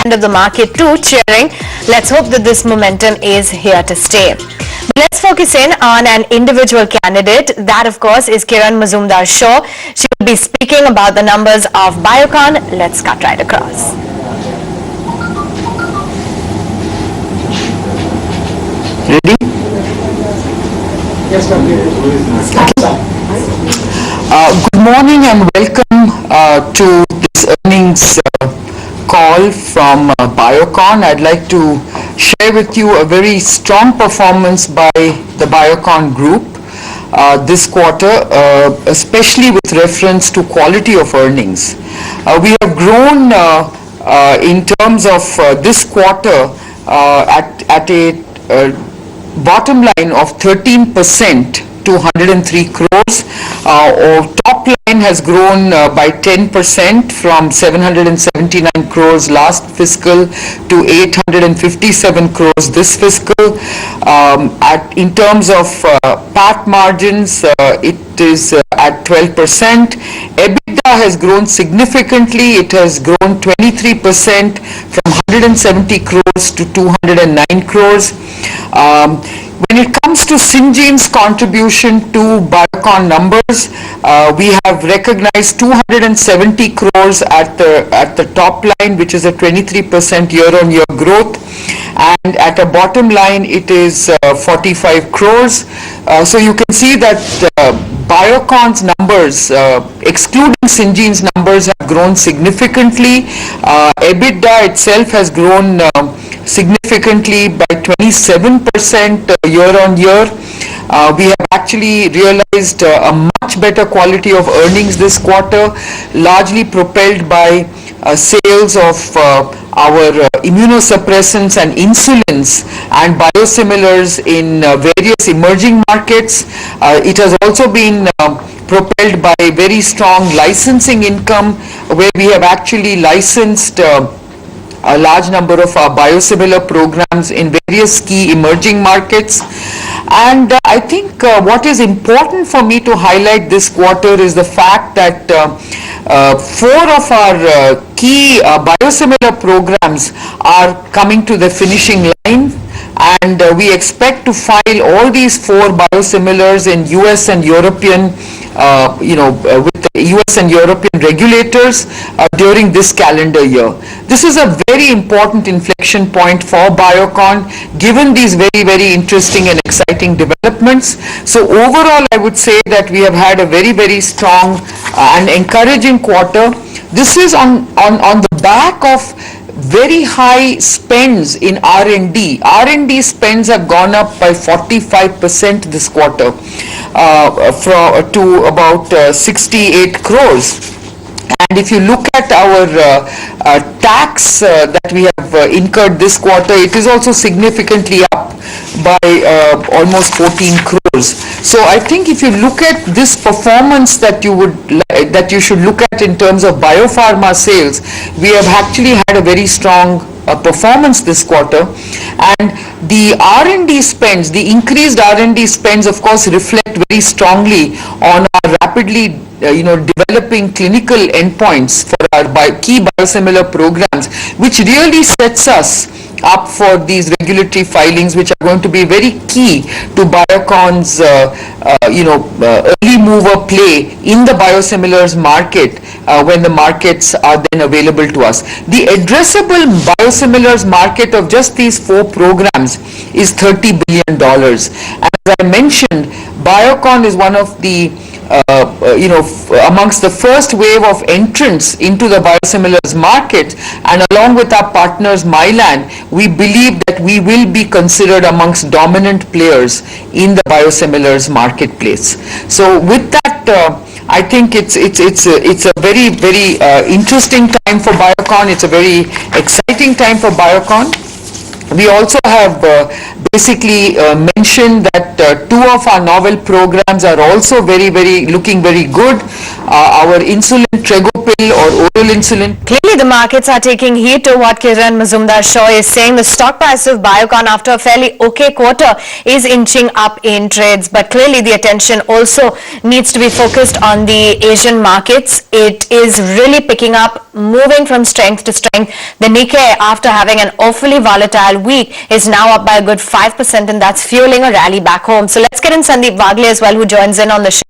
end of the market too, cheering. Let's hope that this momentum is here to stay. But let's focus in on an individual candidate. That, of course, is Kiran Mazumdar Shaw. She will be speaking about the numbers of Biocon. Let's cut right across. Ready? Yes, good morning and welcome to this earnings call from Biocon. I'd like to share with you a very strong performance by the Biocon group this quarter, especially with reference to quality of earnings. We have grown in terms of this quarter at a bottom line of 13% to 103 crores. Top line has grown by 10% from 779 crores last fiscal to 857 crores this fiscal. In terms of PAT margins, it is at 12%. EBITDA has grown significantly. It has grown 23% from 170 crores to 209 crores. When it comes to Syngene's contribution to Biocon numbers, we have recognized 270 crores at the top line, which is a 23% year-on-year growth, and at a bottom line it is 45 crores. So you can see that Biocon's numbers, excluding Syngene's numbers, have grown significantly. EBITDA itself has grown significantly by 27% year-on-year. We have actually realized a much better quality of earnings this quarter, largely propelled by sales of our immunosuppressants and insulins and biosimilars in various emerging markets. It has also been propelled by very strong licensing income, where we have actually licensed a large number of our biosimilar programs in various key emerging markets. And I think what is important for me to highlight this quarter is the fact that 4 of our key biosimilar programs are coming to the finishing line, and we expect to file all these 4 biosimilars in US and European with the US and European regulators during this calendar year. This is a very important inflection point for Biocon, given these very, very interesting and exciting developments. So overall, I would say that we have had a very, very strong and encouraging quarter. This is on the back of very high spends in R&D. R&D spends have gone up by 45% this quarter to about 68 crores. And if you look at our tax that we have incurred this quarter, it is also significantly up by almost 14 crores. So I think if you look at this performance that you should look at in terms of biopharma sales, we have actually had a very strong performance this quarter. And the R&D spends, the increased R&D spends, of course, reflect very strongly on our rapidly developing clinical endpoints for our key biosimilar programs, which really sets us up for these regulatory filings, which are going to be very key to Biocon's early mover play in the biosimilars market when the markets are then available to us. The addressable biosimilars market of just these 4 programs is $30 billion. And as I mentioned, Biocon is one of the amongst the first wave of entrants into the biosimilars market, and along with our partners Mylan, we believe that we will be considered amongst dominant players in the biosimilars marketplace. So with that, I think it's a very, very interesting time for Biocon. It's a very exciting time for Biocon. We also have basically mentioned that two of our novel programs are also looking very good. Our insulin Tregopil or oral insulin. Clearly, the markets are taking heed to what Kiran Mazumdar Shaw is saying. The stock price of Biocon, after a fairly okay quarter, is inching up in trades. But clearly, the attention also needs to be focused on the Asian markets. It is really picking up, moving from strength to strength. The Nikkei, after having an awfully volatile week, is now up by a good 5%, and that's fueling a rally back home. So let's get in Sandeep Wagle as well, who joins in on the show.